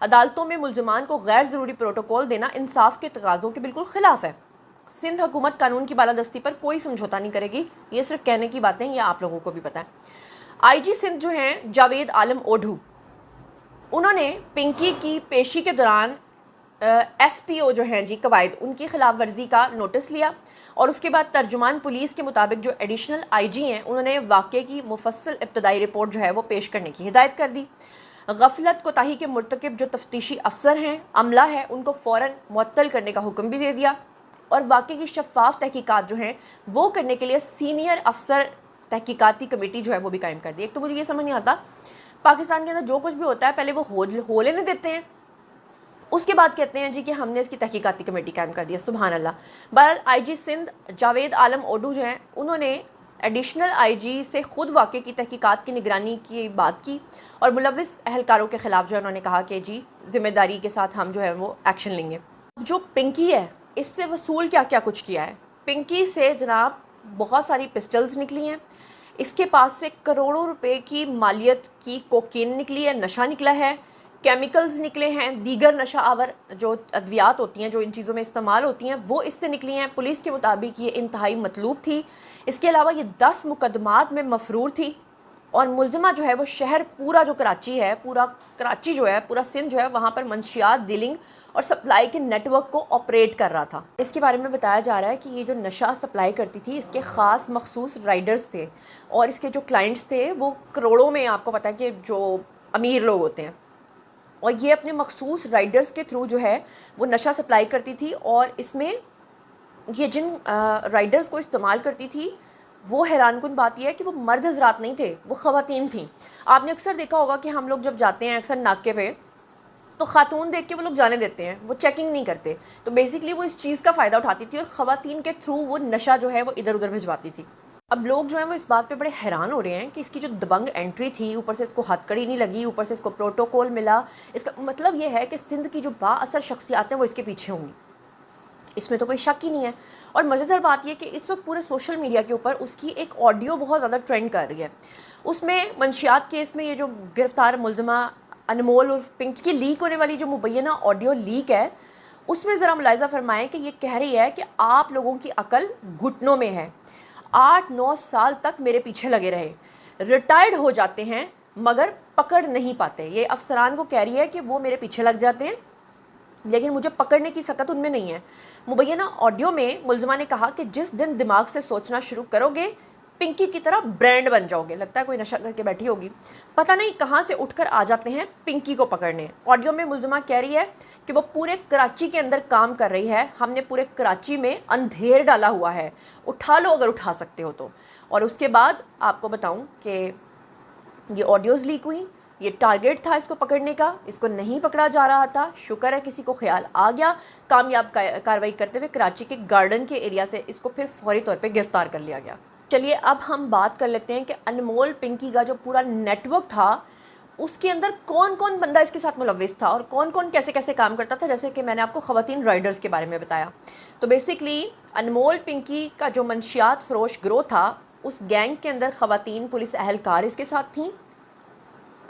عدالتوں میں ملزمان کو غیر ضروری پروٹوکول دینا انصاف کے تقاضوں کے بالکل خلاف ہے۔ سندھ حکومت قانون کی بالادستی پر کوئی سمجھوتا نہیں کرے گی، یہ صرف کہنے کی باتیں، یہ آپ لوگوں کو بھی پتہ ہے۔ آئی جی سندھ جو ہیں جاوید عالم اوڈھو، انہوں نے پنکی کی پیشی کے دوران ایس پی او جو ہیں جی قواعد، ان کی خلاف ورزی کا نوٹس لیا، اور اس کے بعد ترجمان پولیس کے مطابق جو ایڈیشنل آئی جی ہیں انہوں نے واقعے کی مفصل ابتدائی رپورٹ جو ہے وہ پیش کرنے کی ہدایت کر دی۔ غفلت کوتاہی کے مرتکب جو تفتیشی افسر ہیں، عملہ ہے، ان کو فوراً معطل کرنے کا حکم بھی دے دیا، اور واقعے کی شفاف تحقیقات جو ہیں وہ کرنے کے لیے سینئر افسر تحقیقاتی کمیٹی جو ہے وہ بھی قائم کر دی۔ ایک تو مجھے یہ سمجھ نہیں آتا، پاکستان کے اندر جو کچھ بھی ہوتا ہے پہلے وہ ہو لینے دیتے ہیں، اس کے بعد کہتے ہیں جی کہ ہم نے اس کی تحقیقاتی کمیٹی قائم کر دیا، سبحان اللہ۔ بہرحال آئی جی سندھ جاوید عالم اوڈھو جو ہیں انہوں نے ایڈیشنل آئی جی سے خود واقعے کی تحقیقات کی نگرانی کی بات کی، اور ملوث اہلکاروں کے خلاف جو ہے انہوں نے کہا کہ جی ذمہ داری کے ساتھ ہم جو ہے وہ ایکشن لیں گے۔ جو پنکی ہے اس سے وصول کیا کیا کچھ کیا ہے۔ پنکی سے جناب بہت ساری پسٹلز نکلی ہیں، اس کے پاس سے کروڑوں روپے کی مالیت کی کوکین نکلی ہے، نشہ نکلا ہے، کیمیکلز نکلے ہیں، دیگر نشہ آور جو ادویات ہوتی ہیں جو ان چیزوں میں استعمال ہوتی ہیں وہ اس سے نکلی ہیں۔ پولیس کے مطابق یہ انتہائی مطلوب تھی۔ اس کے علاوہ یہ 10 مقدمات میں مفرور تھی، اور ملزمہ جو ہے وہ شہر پورا جو کراچی ہے، پورا کراچی جو ہے، پورا سندھ جو ہے، وہاں پر منشیات ڈیلنگ اور سپلائی کے نیٹ ورک کو آپریٹ کر رہا تھا۔ اس کے بارے میں بتایا جا رہا ہے کہ یہ جو نشہ سپلائی کرتی تھی اس کے خاص مخصوص رائڈرز تھے، اور اس کے جو کلائنٹس تھے وہ کروڑوں میں، آپ کو پتہ ہے کہ جو امیر لوگ ہوتے ہیں، اور یہ اپنے مخصوص رائڈرز کے تھرو جو ہے وہ نشہ سپلائی کرتی تھی، اور اس میں یہ جن رائڈرز کو استعمال کرتی تھی وہ حیران کن بات یہ ہے کہ وہ مرد حضرات نہیں تھے، وہ خواتین تھیں۔ آپ نے اکثر دیکھا ہوگا کہ ہم لوگ جب جاتے ہیں اکثر ناکے پہ تو خاتون دیکھ کے وہ لوگ جانے دیتے ہیں، وہ چیکنگ نہیں کرتے، تو بیسیکلی وہ اس چیز کا فائدہ اٹھاتی تھی، اور خواتین کے تھرو وہ نشہ جو ہے وہ ادھر ادھر بھجواتی تھی۔ اب لوگ جو ہیں وہ اس بات پہ بڑے حیران ہو رہے ہیں کہ اس کی جو دبنگ انٹری تھی، اوپر سے اس کو ہتھ کڑی نہیں لگی، اوپر سے اس کو پروٹوکول ملا، اس کا مطلب یہ ہے کہ سندھ کی جو با اثر شخصیات ہیں وہ اس کے پیچھے ہوں گی، اس میں تو کوئی شک ہی نہیں ہے۔ اور مزیدار بات یہ کہ اس وقت پورے سوشل میڈیا کے اوپر اس کی ایک آڈیو بہت زیادہ ٹرینڈ کر رہی ہے۔ اس میں منشیات کیس میں یہ جو گرفتار ملزمہ انمول اور پنک کی لیک ہونے والی جو مبینہ آڈیو لیک ہے، اس میں ذرا ملاحظہ فرمائیں کہ یہ کہہ رہی ہے کہ آپ لوگوں کی عقل گھٹنوں میں ہے، 8-9 سال تک میرے پیچھے لگے رہے، ریٹائرڈ ہو جاتے ہیں مگر پکڑ نہیں پاتے۔ یہ افسران کو کہہ رہی ہے کہ وہ میرے پیچھے لگ جاتے ہیں لیکن مجھے پکڑنے کی سکت ان میں نہیں ہے۔ مبینہ آڈیو میں ملزمہ نے کہا کہ جس دن دماغ سے سوچنا شروع کرو گے پنکی کی طرح برانڈ بن جاؤ گے۔ لگتا ہے کوئی نشہ کر کے بیٹھی ہوگی، پتہ نہیں کہاں سے اٹھ کر آ جاتے ہیں پنکی کو پکڑنے۔ آڈیو میں ملزمہ کہہ رہی ہے کہ وہ پورے کراچی کے اندر کام کر رہی ہے، ہم نے پورے کراچی میں اندھیر ڈالا ہوا ہے، اٹھا لو اگر اٹھا سکتے ہو تو۔ اور اس کے بعد آپ کو بتاؤں کہ یہ آڈیوز لیک ہوئی، یہ ٹارگیٹ تھا اس کو پکڑنے کا، اس کو نہیں پکڑا جا رہا تھا، شکر ہے کسی کو خیال آ گیا، کامیاب کارروائی کرتے ہوئے کراچی کے گارڈن کے ایریا سے اس کو پھر فوری طور پہ گرفتار کر لیا گیا۔ چلیے اب ہم بات کر لیتے ہیں کہ انمول پنکی کا جو پورا نیٹ ورک تھا اس کے اندر کون کون بندہ اس کے ساتھ ملوث تھا اور کون کون کیسے کیسے کام کرتا تھا، جیسے کہ میں نے آپ کو خواتین رائڈرز کے بارے میں بتایا۔ تو بیسیکلی انمول پنکی کا جو منشیات فروش گروہ تھا اس گینگ کے اندر خواتین پولیس اہلکار اس کے ساتھ تھیں،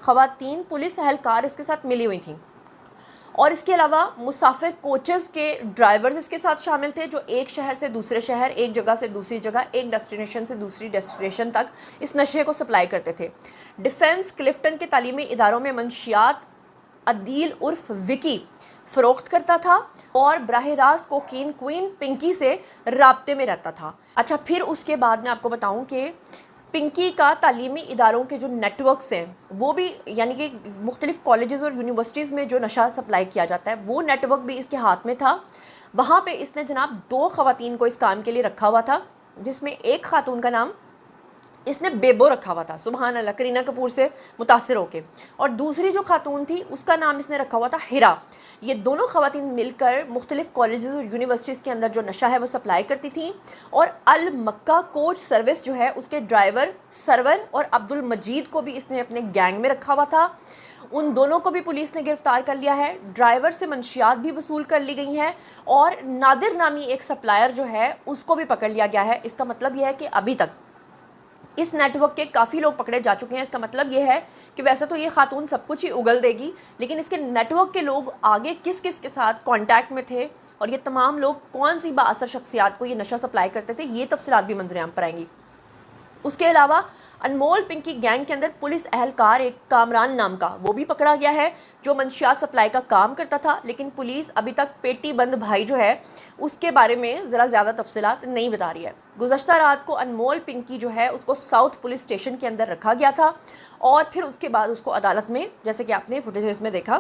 خواتین پولیس اہلکار اس کے ساتھ ملی ہوئی تھیں، اور اس کے علاوہ مسافر کوچز کے ڈرائیورز اس کے ساتھ شامل تھے جو ایک شہر سے دوسرے شہر، ایک جگہ سے دوسری جگہ، ایک ڈیسٹینیشن سے دوسری ڈیسٹینیشن تک اس نشے کو سپلائی کرتے تھے۔ ڈیفنس کلفٹن کے تعلیمی اداروں میں منشیات عدیل عرف وکی فروخت کرتا تھا اور براہ راست کوکین کوئین پنکی سے رابطے میں رہتا تھا۔ اچھا پھر اس کے بعد میں آپ کو بتاؤں کہ پنکی کا تعلیمی اداروں کے جو نیٹ ورکس ہیں وہ بھی، یعنی کہ مختلف کالجز اور یونیورسٹیز میں جو نشہ سپلائی کیا جاتا ہے وہ نیٹ ورک بھی اس کے ہاتھ میں تھا۔ وہاں پہ اس نے جناب 2 خواتین کو اس کام کے لیے رکھا ہوا تھا، جس میں ایک خاتون کا نام اس نے بیبو رکھا ہوا تھا، سبحان اللہ، کرینہ کپور سے متاثر ہو کے، اور دوسری جو خاتون تھی اس کا نام اس نے رکھا ہوا تھا ہیرا۔ یہ دونوں خواتین مل کر مختلف کالجز اور یونیورسٹیز کے اندر جو نشہ ہے وہ سپلائی کرتی تھیں، اور المکہ کوچ سروس جو ہے اس کے ڈرائیور سرور اور عبد المجید کو بھی اس نے اپنے گینگ میں رکھا ہوا تھا۔ ان دونوں کو بھی پولیس نے گرفتار کر لیا ہے، ڈرائیور سے منشیات بھی وصول کر لی گئی ہیں، اور نادر نامی ایک سپلائر جو ہے اس کو بھی پکڑ لیا گیا ہے۔ اس کا مطلب یہ ہے کہ ابھی تک اس نیٹ ورک کے کافی لوگ پکڑے جا چکے ہیں۔ اس کا مطلب یہ ہے کہ ویسے تو یہ خاتون سب کچھ ہی اگل دے گی، لیکن اس کے نیٹ ورک کے لوگ آگے کس کس کے ساتھ کانٹیکٹ میں تھے اور یہ تمام لوگ کون سی بااثر شخصیات کو یہ نشہ سپلائی کرتے تھے، یہ تفصیلات بھی منظر عام پر آئیں گی۔ اس کے علاوہ انمول پنکی گینگ کے اندر پولیس اہلکار ایک کامران نام کا وہ بھی پکڑا گیا ہے جو منشیات سپلائی کا کام کرتا تھا، لیکن پولیس ابھی تک پیٹی بند بھائی جو ہے اس کے بارے میں ذرا زیادہ تفصیلات نہیں بتا رہی ہے۔ گزشتہ رات کو انمول پنکی جو ہے اس کو ساؤتھ پولیس اسٹیشن کے اندر رکھا گیا تھا اور پھر اس کے بعد اس کو عدالت میں، جیسے کہ آپ نے فوٹیجز میں دیکھا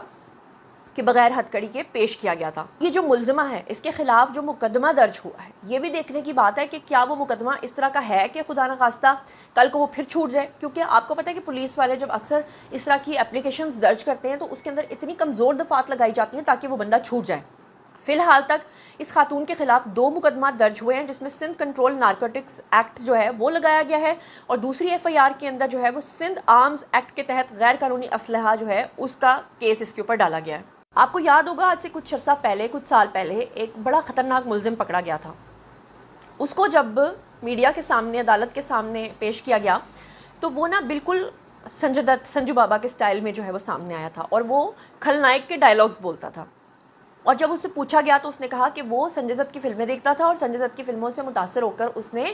کہ بغیر ہتھکڑی کے پیش کیا گیا تھا۔ یہ جو ملزمہ ہے اس کے خلاف جو مقدمہ درج ہوا ہے، یہ بھی دیکھنے کی بات ہے کہ کیا وہ مقدمہ اس طرح کا ہے کہ خدا نخواستہ کل کو وہ پھر چھوٹ جائے، کیونکہ آپ کو پتہ ہے کہ پولیس والے جب اکثر اس طرح کی اپلیکیشنز درج کرتے ہیں تو اس کے اندر اتنی کمزور دفعات لگائی جاتی ہیں تاکہ وہ بندہ چھوٹ جائے۔ فی الحال تک اس خاتون کے خلاف 2 مقدمات درج ہوئے ہیں، جس میں سندھ کنٹرول نارکوٹکس ایکٹ جو ہے وہ لگایا گیا ہے اور دوسری ایف آئی آر کے اندر جو ہے وہ سندھ آرمز ایکٹ کے تحت غیر قانونی اسلحہ جو ہے اس کا کیس اس کے اوپر ڈالا گیا ہے۔ آپ کو یاد ہوگا آج سے کچھ عرصہ پہلے، کچھ سال پہلے ایک بڑا خطرناک ملزم پکڑا گیا تھا۔ اس کو جب میڈیا کے سامنے، عدالت کے سامنے پیش کیا گیا تو وہ نا بالکل سنجو بابا کے سٹائل میں جو ہے وہ سامنے آیا تھا اور وہ کھلنائک کے ڈائلاگز بولتا تھا، اور جب اس سے پوچھا گیا تو اس نے کہا کہ وہ سنجے دت کی فلمیں دیکھتا تھا اور سنجے دت کی فلموں سے متاثر ہو کر اس نے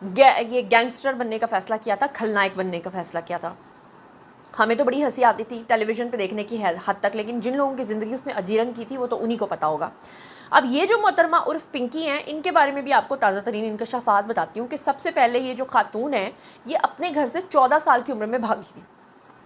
یہ گینگسٹر بننے کا فیصلہ کیا تھا، کھلنائک بننے کا فیصلہ کیا تھا۔ ہمیں تو بڑی ہنسی آتی تھی ٹیلی ویژن پہ دیکھنے کی حد تک، لیکن جن لوگوں کی زندگی اس نے اجیرن کی تھی وہ تو انہی کو پتا ہوگا۔ اب یہ جو محترمہ عرف پنکی ہیں، ان کے بارے میں بھی آپ کو تازہ ترین انکشافات بتاتی ہوں کہ سب سے پہلے یہ جو خاتون ہے یہ اپنے گھر سے 14 سال کی عمر میں بھاگی تھی،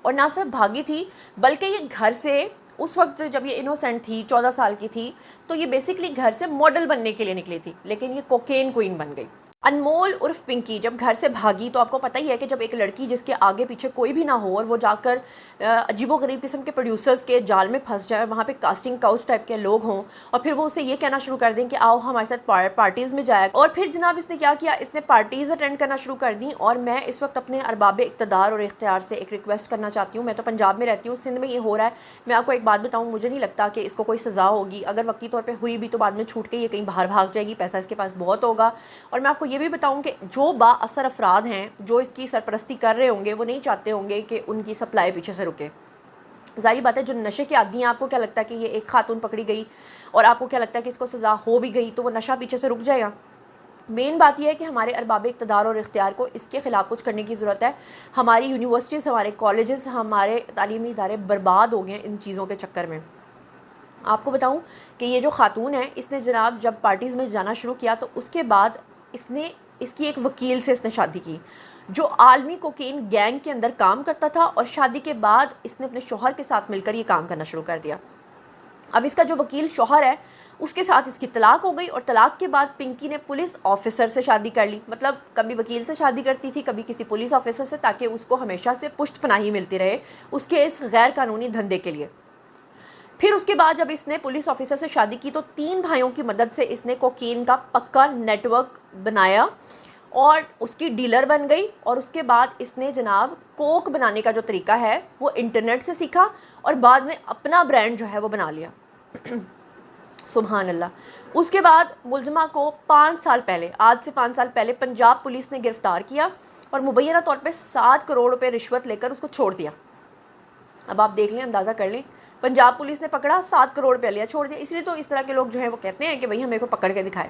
اور نہ صرف بھاگی تھی بلکہ یہ گھر سے اس وقت جب یہ انوسینٹ تھی، 14 سال کی تھی، تو یہ بیسکلی گھر سے ماڈل بننے کے لیے نکلی تھی، لیکن یہ کوکین کوئین بن گئی۔ انمول عرف پنکی جب گھر سے بھاگی تو آپ کو پتہ ہی ہے کہ جب ایک لڑکی جس کے آگے پیچھے کوئی بھی نہ ہو اور وہ جا کر عجیب و غریب قسم کے پروڈیوسرز کے جال میں پھنس جائے، وہاں پہ کاسٹنگ کاؤچ ٹائپ کے لوگ ہوں اور پھر وہ اسے یہ کہنا شروع کر دیں کہ آؤ ہمارے ساتھ پارٹیز میں جائے، اور پھر جناب اس نے کیا کیا، اس نے پارٹیز اٹینڈ کرنا شروع کر دیں۔ اور میں اس وقت اپنے ارباب اقتدار اور اختیار سے ایک ریکویسٹ کرنا چاہتی ہوں، میں تو پنجاب میں رہتی ہوں، سندھ میں یہ ہو رہا ہے، میں آپ کو ایک بات بتاؤں، مجھے نہیں لگتا کہ اس کو کوئی سزا ہوگی، اگر وقتی طور پہ ہوئی بھی تو بعد میں چھوٹ کے یہ کہیں باہر بھاگ جائے گی، پیسہ اس کے پاس بہت ہوگا۔ اور میں آپ کو یہ بھی بتاؤں کہ جو با اثر افراد ہیں جو اس کی سرپرستی کر رہے ہوں گے وہ نہیں چاہتے ہوں گے کہ ان کی سپلائی پیچھے سے رکے۔ ظاہری بات ہے جو نشے کے عادی ہیں، آپ کو کیا لگتا ہے کہ یہ ایک خاتون پکڑی گئی اور آپ کو کیا لگتا ہے کہ اس کو سزا ہو بھی گئی تو وہ نشہ پیچھے سے رک جائے گا؟ مین بات یہ ہے کہ ہمارے ارباب اقتدار اور اختیار کو اس کے خلاف کچھ کرنے کی ضرورت ہے۔ ہماری یونیورسٹیز، ہمارے کالجز، ہمارے تعلیمی ادارے برباد ہو گئے ہیں ان چیزوں کے چکر میں۔ آپ کو بتاؤں کہ یہ جو خاتون ہے اس نے جناب جب پارٹیز میں جانا شروع کیا تو اس کے بعد اس کی ایک وکیل سے اس نے شادی کی جو عالمی کوکین گینگ کے اندر کام کرتا تھا، اور شادی کے بعد اس نے اپنے شوہر کے ساتھ مل کر یہ کام کرنا شروع کر دیا۔ اب اس کا جو وکیل شوہر ہے اس کے ساتھ اس کی طلاق ہو گئی، اور طلاق کے بعد پنکی نے پولیس آفیسر سے شادی کر لی، مطلب کبھی وکیل سے شادی کرتی تھی، کبھی کسی پولیس آفیسر سے، تاکہ اس کو ہمیشہ سے پشت پناہی ملتی رہے اس کے اس غیر قانونی دھندے کے لیے۔ پھر اس کے بعد جب اس نے پولیس آفیسر سے شادی کی تو 3 بھائیوں کی مدد سے اس نے کوکین کا پکا نیٹ ورک بنایا اور اس کی ڈیلر بن گئی، اور اس کے بعد اس نے جناب کوک بنانے کا جو طریقہ ہے وہ انٹرنیٹ سے سیکھا اور بعد میں اپنا برانڈ جو ہے وہ بنا لیا۔ سبحان اللہ۔ اس کے بعد ملزمہ کو 5 سال پہلے، آج سے 5 سال پہلے پنجاب پولیس نے گرفتار کیا اور مبینہ طور پہ 7 کروڑ روپے رشوت لے کر اس کو چھوڑ دیا۔ اب آپ دیکھ لیں، اندازہ کر لیں، پنجاب پولیس نے پکڑا، 7 کروڑ روپے لیا، چھوڑ دیا۔ اس لیے تو اس طرح کے لوگ جو ہیں وہ کہتے ہیں کہ بھئی ہمیں کو پکڑ کے دکھائے۔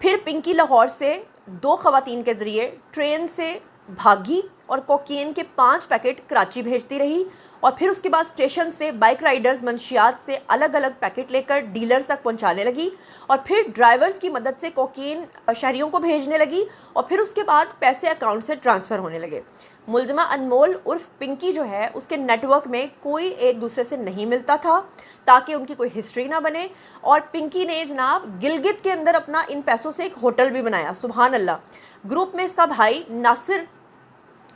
پھر پنکی لاہور سے 2 خواتین کے ذریعے ٹرین سے بھاگی اور کوکین کے 5 پیکٹ کراچی بھیجتی رہی، اور پھر اس کے بعد اسٹیشن سے بائک رائڈرز منشیات سے الگ الگ پیکٹ لے کر ڈیلرز تک پہنچانے لگی، اور پھر ڈرائیورز کی مدد سے کوکین شہریوں کو بھیجنے لگی، اور پھر اس کے بعد پیسے اکاؤنٹ سے ٹرانسفر ہونے لگے۔ ملزمہ انمول عرف پنکی جو ہے اس کے نیٹ ورک میں کوئی ایک دوسرے سے نہیں ملتا تھا تاکہ ان کی کوئی ہسٹری نہ بنے، اور پنکی نے جناب گلگت کے اندر اپنا ان پیسوں سے ایک ہوٹل بھی بنایا۔ سبحان اللہ۔ گروپ میں اس کا بھائی ناصر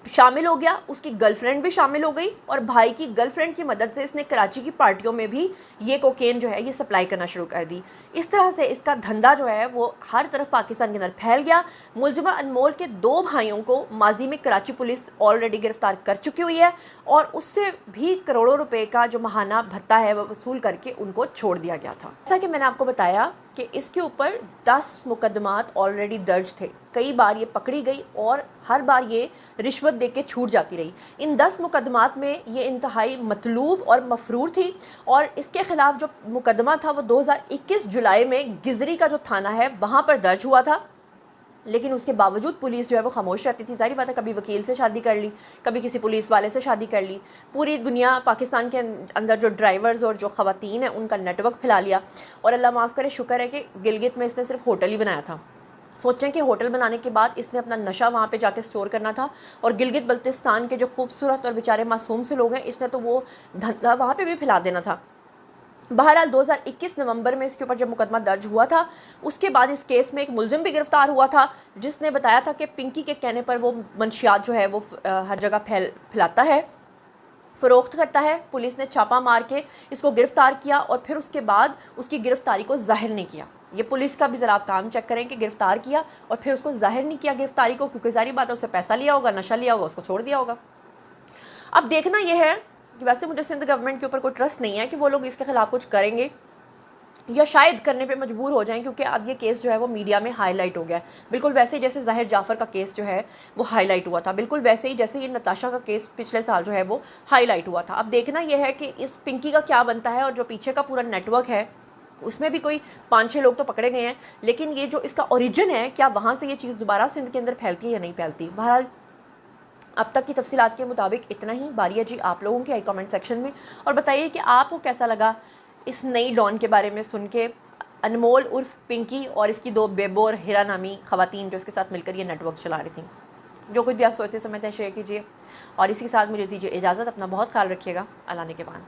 شامل ہو گیا، اس کی گرل فرینڈ بھی شامل ہو گئی، اور بھائی کی گرل فرینڈ کی مدد سے اس نے کراچی کی پارٹیوں میں بھی یہ کوکین جو ہے یہ سپلائی کرنا شروع کر دی۔ اس طرح سے اس کا دھندا جو ہے وہ ہر طرف پاکستان کے اندر پھیل گیا۔ ملزمہ انمول کے 2 بھائیوں کو ماضی میں کراچی پولیس آلریڈی گرفتار کر چکی ہوئی ہے، اور اس سے بھی کروڑوں روپے کا جو ماہانہ بھتہ ہے وہ وصول کر کے ان کو چھوڑ دیا گیا تھا۔ جیسا کہ میں نے آپ کو بتایا کہ اس کے اوپر 10 مقدمات آلریڈی درج تھے. کئی بار یہ پکڑی گئی اور ہر بار یہ رشوت دے کے چھوٹ جاتی رہی. ان 10 مقدمات میں یہ انتہائی مطلوب اور مفرور تھی، اور اس کے خلاف جو مقدمہ تھا وہ 2021 جولائی میں گزری کا جو تھانہ ہے وہاں پر درج ہوا تھا. لیکن اس کے باوجود پولیس جو ہے وہ خاموش رہتی تھی. ظاہری بات ہے، کبھی وکیل سے شادی کر لی، کبھی کسی پولیس والے سے شادی کر لی، پوری دنیا پاکستان کے اندر جو ڈرائیورز اور جو خواتین ہیں ان کا نیٹ ورک پھیلا لیا. اور اللہ معاف کرے، شکر ہے کہ گلگت میں اس نے صرف ہوٹل ہی بنایا تھا. سوچیں کہ ہوٹل بنانے کے بعد اس نے اپنا نشہ وہاں پہ جا کے سٹور کرنا تھا، اور گلگت بلتستان کے جو خوبصورت اور بیچارے معصوم سے لوگ ہیں اس نے تو وہ دھندا وہاں پہ بھی پھیلا دینا تھا. بہرحال 2021 نومبر میں اس کے اوپر جب مقدمہ درج ہوا تھا، اس کے بعد اس کیس میں ایک ملزم بھی گرفتار ہوا تھا جس نے بتایا تھا کہ پنکی کے کہنے پر وہ منشیات جو ہے وہ ہر جگہ پھیلاتا ہے، فروخت کرتا ہے. پولیس نے چھاپا مار کے اس کو گرفتار کیا اور پھر اس کے بعد اس کی گرفتاری کو ظاہر نہیں کیا. یہ پولیس کا بھی ذرا آپ کام چیک کریں کہ گرفتار کیا اور پھر اس کو ظاہر نہیں کیا گرفتاری کو، کیونکہ ظاہری بات ہے اسے پیسہ لیا ہوگا، نشہ لیا ہوگا، اس کو چھوڑ دیا ہوگا. اب دیکھنا یہ ہے کہ ویسے مجھے سندھ گورنمنٹ کے اوپر کوئی ٹرسٹ نہیں ہے کہ وہ لوگ اس کے خلاف کچھ کریں گے یا شاید کرنے پہ مجبور ہو جائیں، کیونکہ اب یہ کیس جو ہے وہ میڈیا میں ہائی لائٹ ہو گیا ہے. بالکل ویسے ہی جیسے ظاہر جعفر کا کیس جو ہے وہ ہائی لائٹ ہوا تھا، بالکل ویسے ہی جیسے یہ نتاشا کا کیس پچھلے سال جو ہے وہ ہائی لائٹ ہوا تھا. اب دیکھنا یہ ہے کہ اس پنکی کا کیا بنتا ہے، اور جو پیچھے کا پورا نیٹ ورک ہے اس میں بھی کوئی 5-6 لوگ تو پکڑے گئے ہیں، لیکن یہ جو اس کا اوریجن ہے کیا وہاں سے یہ چیز دوبارہ سندھ کے اندر پھیلتی ہے یا نہیں پھیلتی. بہرحال اب تک کی تفصیلات کے مطابق اتنا ہی. باری ہے جی آپ لوگوں کے کامنٹ سیکشن میں، اور بتائیے کہ آپ کو کیسا لگا اس نئی ڈان کے بارے میں سن کے. انمول عرف پنکی اور اس کی 2 بیبو اور ہیرا نامی خواتین جو اس کے ساتھ مل کر یہ نیٹ ورک چلا رہی تھیں. جو کچھ بھی آپ سوچتے سمجھتے ہیں شیئر کیجیے، اور اسی کے ساتھ مجھے دیجیے اجازت. اپنا بہت خیال رکھیے گا. اللہ نے کے بان.